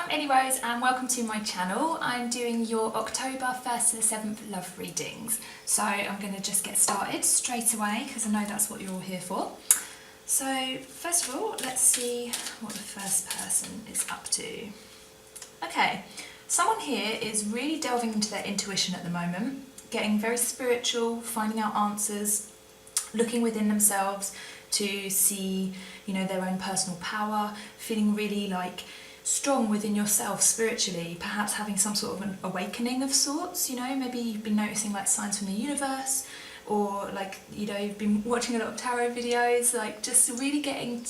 I'm Ellie Rose and welcome to my channel. I'm doing your October 1st to the 7th love readings. So I'm going to just get started straight away because I know that's what you're all here for. So first of all, let's see what the first person is up to. Okay, someone here is really delving into their intuition at the moment, getting very spiritual, finding out answers, looking within themselves to see, their own personal power, feeling really strong within yourself spiritually, perhaps having some sort of an awakening of sorts, maybe you've been noticing signs from the universe, or you've been watching a lot of tarot videos, just really getting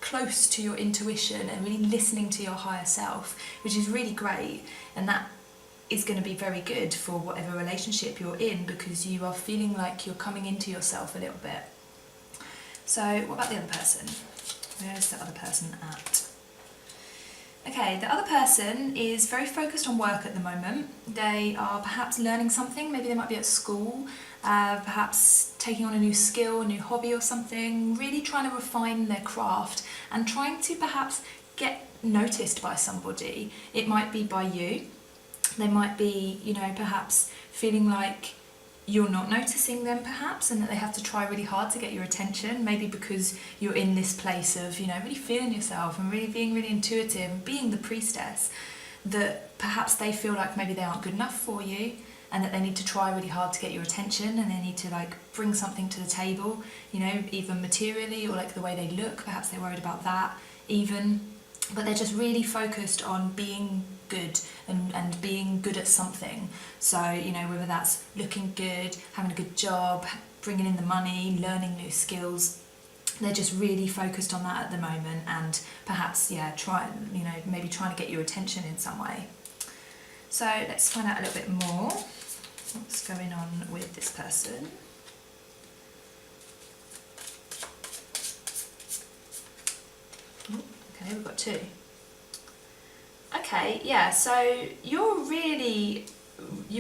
close to your intuition and really listening to your higher self, which is really great, and that is going to be very good for whatever relationship you're in, because you are feeling like you're coming into yourself a little bit. So what about the other person? Where's the other person at? Okay, the other person is very focused on work at the moment. They are perhaps learning something, maybe they might be at school, perhaps taking on a new skill, a new hobby or something, really trying to refine their craft and trying to perhaps get noticed by somebody. It might be by you. They might be, perhaps feeling like you're not noticing them perhaps, and that they have to try really hard to get your attention, maybe because you're in this place of, really feeling yourself and really being really intuitive and being the priestess, that perhaps they feel like maybe they aren't good enough for you and that they need to try really hard to get your attention, and they need to bring something to the table, even materially, or the way they look, perhaps they're worried about that even, but they're just really focused on being good and being good at something. So whether that's looking good, having a good job, bringing in the money, learning new skills, they're just really focused on that at the moment, and perhaps maybe trying to get your attention in some way. So let's find out a little bit more what's going on with this person. Okay, we've got two. Okay, yeah, so you've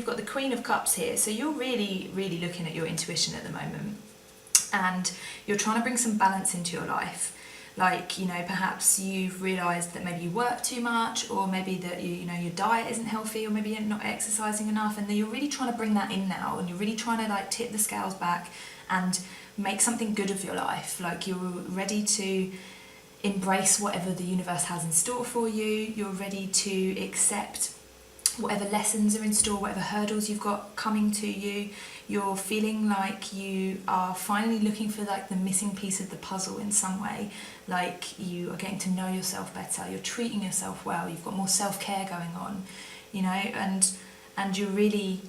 got the Queen of Cups here, so you're really looking at your intuition at the moment, and you're trying to bring some balance into your life. Perhaps you've realised that maybe you work too much, or maybe that your diet isn't healthy, or maybe you're not exercising enough, and you're really trying to bring that in now, and you're really trying to tip the scales back and make something good of your life. You're ready to embrace whatever the universe has in store for you. You're ready to accept whatever lessons are in store, whatever hurdles you've got coming to you. You're feeling like you are finally looking for the missing piece of the puzzle in some way. You are getting to know yourself better, you're treating yourself well, you've got more self-care going on, and you're really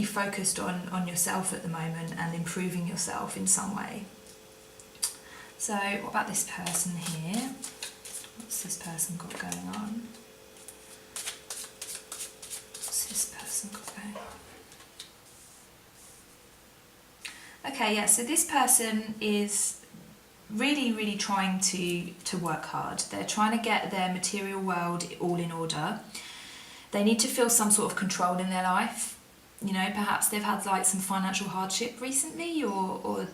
focused on yourself at the moment and improving yourself in some way. So what about this person here? What's this person got going on? What's this person got going on? Okay, yeah, so this person is really trying to work hard. They're trying to get their material world all in order. They need to feel some sort of control in their life. Perhaps they've had some financial hardship recently, or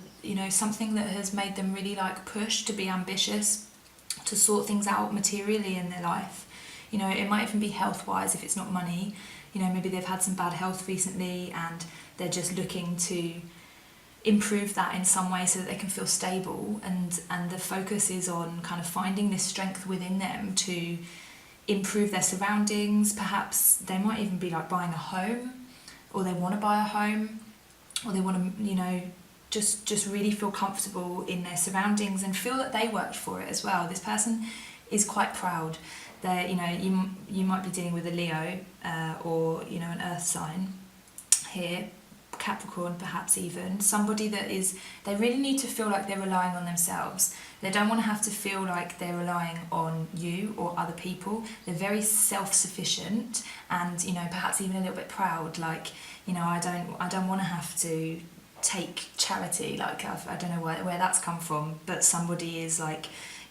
something that has made them really push to be ambitious, to sort things out materially in their life. It might even be health-wise if it's not money. Maybe they've had some bad health recently and they're just looking to improve that in some way so that they can feel stable, and the focus is on kind of finding this strength within them to improve their surroundings. Perhaps they might even be buying a home, or they want to buy a home, or they want to just really feel comfortable in their surroundings and feel that they worked for it as well. This person is quite proud. They're, you might be dealing with a Leo or an earth sign here, Capricorn perhaps even, somebody that they really need to feel like they're relying on themselves. They don't want to have to feel like they're relying on you or other people. They're very self-sufficient and perhaps even a little bit proud, I don't want to have to take charity, I don't know where that's come from, but somebody is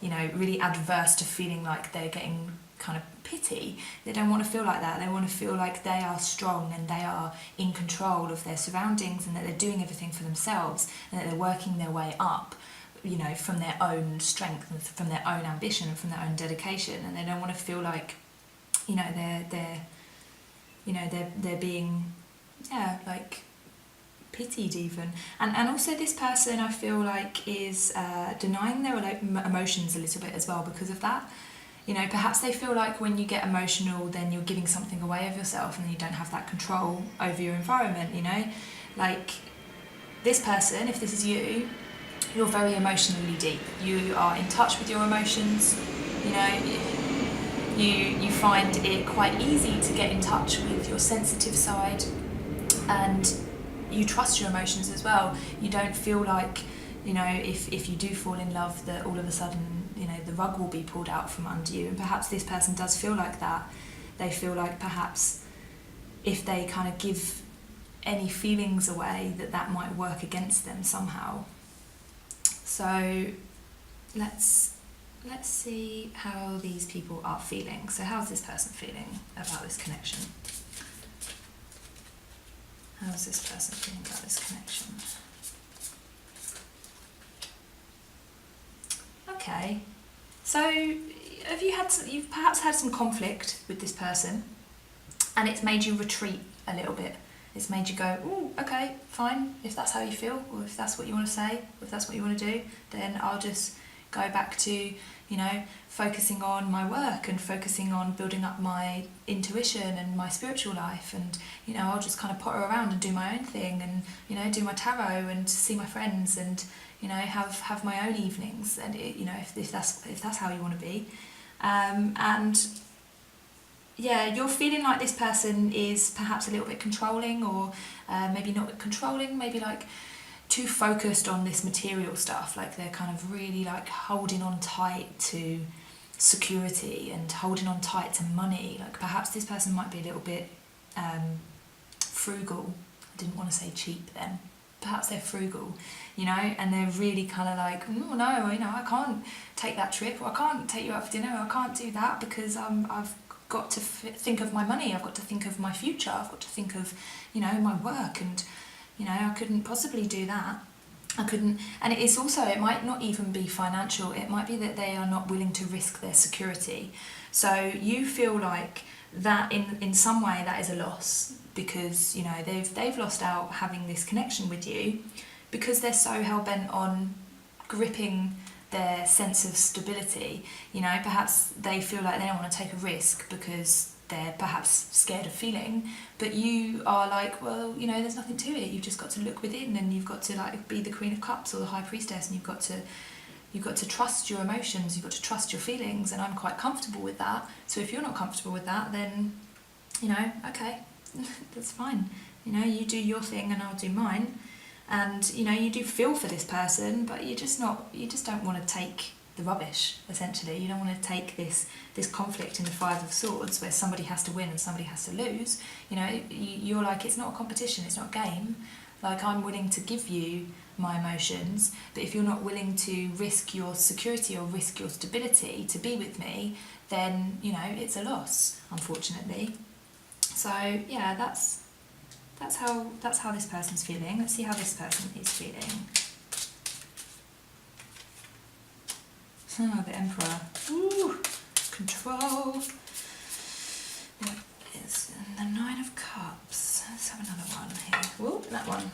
really adverse to feeling like they're getting kind of pity. They don't want to feel like that. They want to feel like they are strong and they are in control of their surroundings, and that they're doing everything for themselves, and that they're working their way up from their own strength and from their own ambition and from their own dedication, and they don't want to feel like you know, they're being, yeah, like pitied even. And also this person, I feel like, is denying their emotions a little bit as well because of that. You know, perhaps they feel like when you get emotional, then you're giving something away of yourself and you don't have that control over your environment, you know. Like, this person, if this is you, you're very emotionally deep. You are in touch with your emotions, you know. You find it quite easy to get in touch with your sensitive side, and you trust your emotions as well. You don't feel like, you know, if you do fall in love, that all of a sudden, you know, the rug will be pulled out from under you. And perhaps this person does feel like that. They feel like perhaps if they kind of give any feelings away, that might work against them somehow. So let's see how these people are feeling. So how's this person feeling about this connection? How's this person feeling about this connection? Okay, so you've perhaps had some conflict with this person, and it's made you retreat a little bit. It's made you go, oh, okay, fine, if that's how you feel, or if that's what you want to say, or if that's what you want to do, then I'll just go back to, you know, focusing on my work and focusing on building up my intuition and my spiritual life, and, you know, I'll just kind of potter around and do my own thing, and, you know, do my tarot and see my friends, and, you know, have my own evenings, and you know, if that's how you want to be, and yeah, you're feeling like this person is perhaps a little bit controlling, or maybe not controlling, maybe like too focused on this material stuff. Like they're kind of really like holding on tight to security and holding on tight to money. Like perhaps this person might be a little bit frugal. I didn't want to say cheap then. Perhaps they're frugal, you know, and they're really kind of like, oh no, you know, I can't take that trip, or I can't take you out for dinner, or I can't do that because I've got to think of my money, I've got to think of my future, I've got to think of, you know, my work, and, you know, I couldn't possibly do that. I couldn't, and it's also, it might not even be financial, it might be that they are not willing to risk their security. So you feel like that in some way that is a loss, because, you know, they've lost out having this connection with you because they're so hell-bent on gripping their sense of stability. You know, perhaps they feel like they don't want to take a risk because they're perhaps scared of feeling, but you are like, well, you know, there's nothing to it, you've just got to look within, and you've got to like be the Queen of Cups or the High Priestess, and you've got to trust your emotions, you've got to trust your feelings, and I'm quite comfortable with that. So if you're not comfortable with that, then, you know, okay, that's fine. You know, you do your thing and I'll do mine. And, you know, you do feel for this person, but you just don't want to take the rubbish, essentially. You don't want to take this conflict in the Five of Swords where somebody has to win and somebody has to lose. You know, you're like, it's not a competition, it's not a game. Like, I'm willing to give you my emotions, but if you're not willing to risk your security or risk your stability to be with me, then, you know, it's a loss, unfortunately. So, yeah, that's how this person's feeling. Let's see how this person is feeling. Oh, the Emperor. Ooh, control. What is the Nine of Cups? Let's have another one here. Ooh, that one.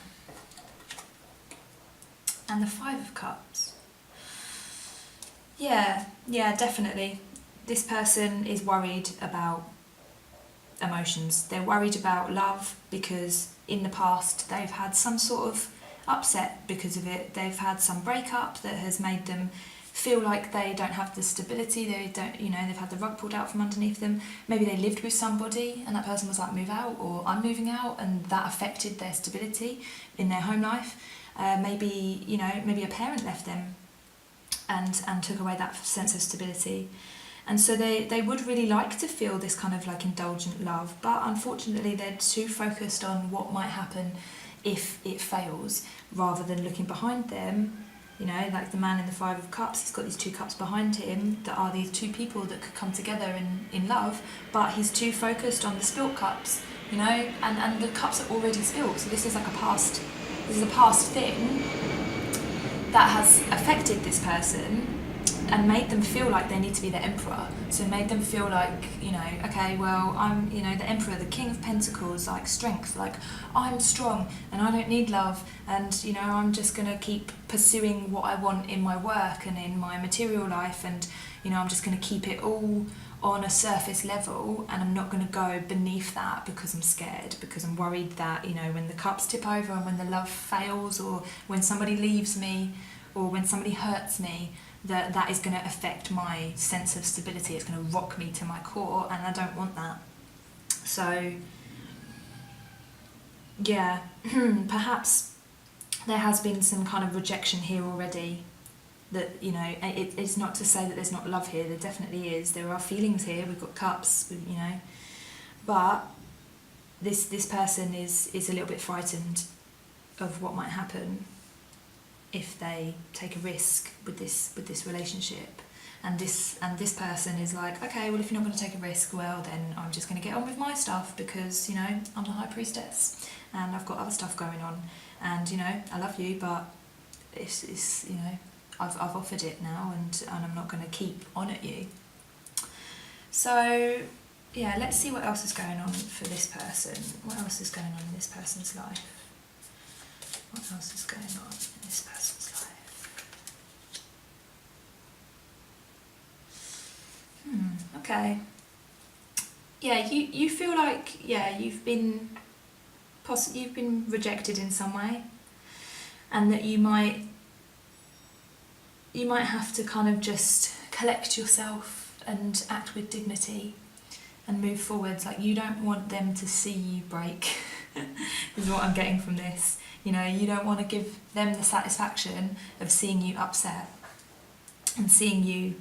And the Five of Cups. Yeah, definitely. This person is worried about emotions. They're worried about love because in the past they've had some sort of upset because of it. They've had some breakup that has made them feel like they don't have the stability, they don't, you know, they've had the rug pulled out from underneath them. Maybe they lived with somebody and that person was like, move out, or I'm moving out, and that affected their stability in their home life. Maybe, you know, maybe a parent left them and took away that sense of stability. And so they would really like to feel this kind of like indulgent love, but unfortunately they're too focused on what might happen if it fails, rather than looking behind them. You know, like the man in the Five of Cups, he's got these two cups behind him that are these two people that could come together in love, but he's too focused on the spilt cups, you know, and the cups are already spilt. So this is like a past thing that has affected this person, and made them feel like they need to be the emperor. So made them feel like, you know, okay, well, I'm, you know, the emperor, the king of pentacles, like strength, like I'm strong and I don't need love, and, you know, I'm just going to keep pursuing what I want in my work and in my material life, and, you know, I'm just going to keep it all on a surface level, and I'm not going to go beneath that because I'm scared, because I'm worried that, you know, when the cups tip over and when the love fails, or when somebody leaves me, or when somebody hurts me, that is going to affect my sense of stability. It's going to rock me to my core, and I don't want that. So yeah, perhaps there has been some kind of rejection here already. That, you know, it's not to say that there's not love here. There definitely is. There are feelings here. We've got cups, you know, but this person is a little bit frightened of what might happen if they take a risk with this relationship. And this person is like, okay, well, if you're not going to take a risk, well, then I'm just going to get on with my stuff, because, you know, I'm the high priestess and I've got other stuff going on, and, you know, I love you, but it's you know, I've offered it now, and I'm not going to keep on at you. So yeah, let's see what else is going on for this person. What else is going on in this person's life? What else is going on in this person's life? Okay. Yeah, you feel like, yeah, you've been rejected in some way, and that you might have to kind of just collect yourself and act with dignity and move forwards. Like, you don't want them to see you break is what I'm getting from this. You know, you don't want to give them the satisfaction of seeing you upset and seeing you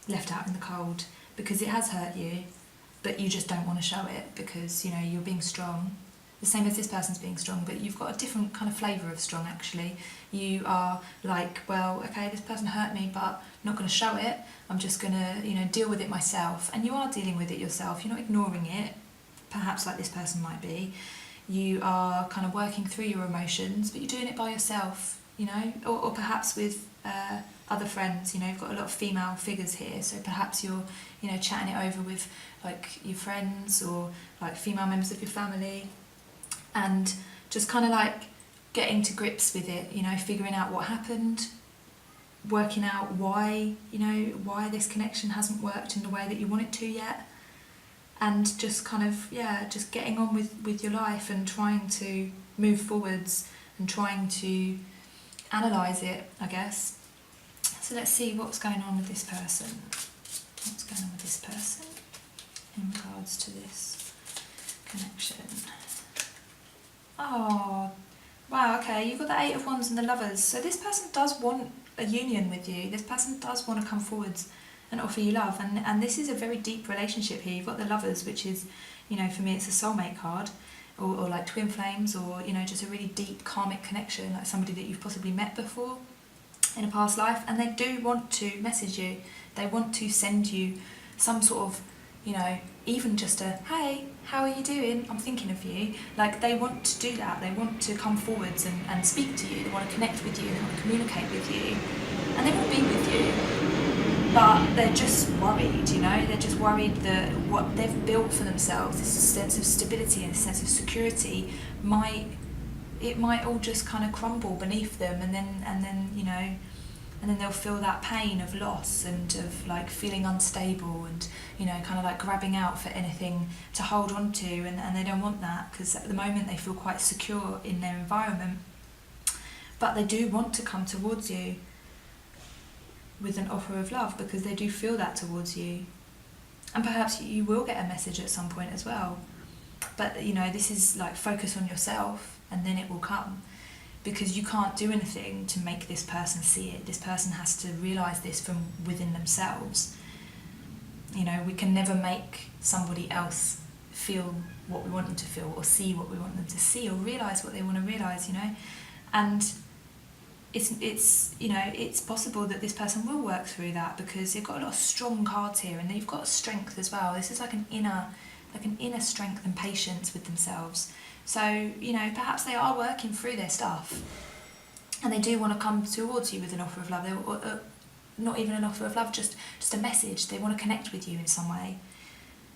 left out in the cold, because it has hurt you, but you just don't want to show it because, you know, you're being strong. The same as this person's being strong, but you've got a different kind of flavour of strong, actually. You are like, well, okay, this person hurt me, but I'm not going to show it. I'm just going to, you know, deal with it myself. And you are dealing with it yourself. You're not ignoring it, perhaps like this person might be. You are kind of working through your emotions, but you're doing it by yourself, you know, or perhaps with other friends. You know, you've got a lot of female figures here, so perhaps you're, you know, chatting it over with like your friends or like female members of your family, and just kind of like getting to grips with it, you know, figuring out what happened, working out why, you know, why this connection hasn't worked in the way that you want it to yet, and just kind of, yeah, just getting on with your life and trying to move forwards and trying to analyse it, I guess. So let's see what's going on with this person. What's going on with this person in regards to this connection? Oh, wow, okay, you've got the Eight of Wands and the Lovers. So this person does want a union with you. This person does want to come forwards and offer you love. And this is a very deep relationship here. You've got the Lovers, which is, you know, for me it's a soulmate card, or like twin flames, or, you know, just a really deep karmic connection, like somebody that you've possibly met before in a past life. And they do want to message you. They want to send you some sort of, you know, even just a, hey, how are you doing? I'm thinking of you. Like, they want to do that. They want to come forwards and speak to you. They want to connect with you. They want to communicate with you. And they want to be with you. But they're just worried, you know? They're just worried that what they've built for themselves, this sense of stability and sense of security, might all just kind of crumble beneath them, and then, you know, and then they'll feel that pain of loss and of like feeling unstable and, you know, kind of like grabbing out for anything to hold on to, and they don't want that, because at the moment they feel quite secure in their environment. But they do want to come towards you with an offer of love, because they do feel that towards you. And perhaps you will get a message at some point as well. But, you know, this is like, focus on yourself and then it will come. Because you can't do anything to make this person see it. This person has to realise this from within themselves. You know, we can never make somebody else feel what we want them to feel, or see what we want them to see, or realise what they want to realise, you know. And it's you know, it's possible that this person will work through that, because you've got a lot of strong cards here, and you've got strength as well. This is like an inner strength and patience with themselves. So, you know, perhaps they are working through their stuff, and they do want to come towards you with an offer of love. not even an offer of love, just a message. They want to connect with you in some way,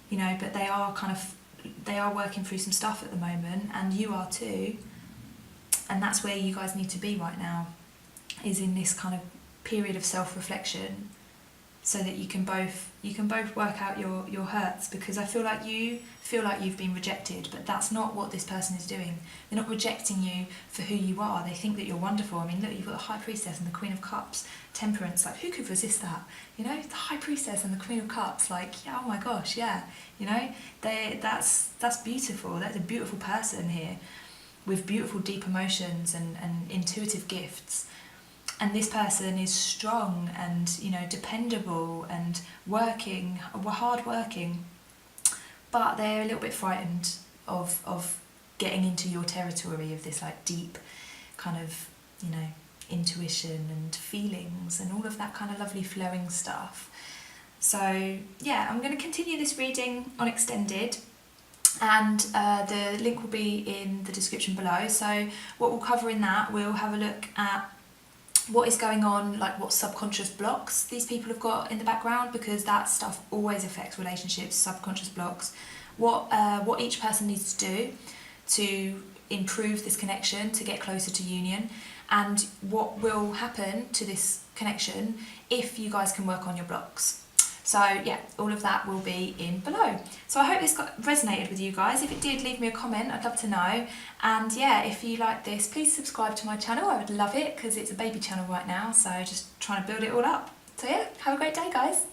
you know, but they are working through some stuff at the moment, and you are too. And that's where you guys need to be right now, is in this kind of period of self-reflection, so that you can both work out your hurts, because I feel like you've been rejected, but that's not what this person is doing. They're not rejecting you for who you are. They think that you're wonderful. I mean, look, you've got the High Priestess and the Queen of Cups, Temperance. Like, who could resist that? You know, the High Priestess and the Queen of Cups. Like, yeah, oh my gosh, yeah. You know, that's beautiful. That's a beautiful person here, with beautiful deep emotions and intuitive gifts. And this person is strong and, you know, dependable and hard working, but they're a little bit frightened of getting into your territory of this like deep kind of, you know, intuition and feelings and all of that kind of lovely flowing stuff. So yeah, I'm going to continue this reading on extended, and the link will be in the description below. So what we'll cover in that, we'll have a look at what is going on, like what subconscious blocks these people have got in the background, because that stuff always affects relationships, subconscious blocks. What each person needs to do to improve this connection, to get closer to union, and what will happen to this connection if you guys can work on your blocks. So yeah, all of that will be in below. So I hope this resonated with you guys. If it did, leave me a comment, I'd love to know. And yeah, if you like this, please subscribe to my channel. I would love it, because it's a baby channel right now, so just trying to build it all up. So yeah, have a great day, guys.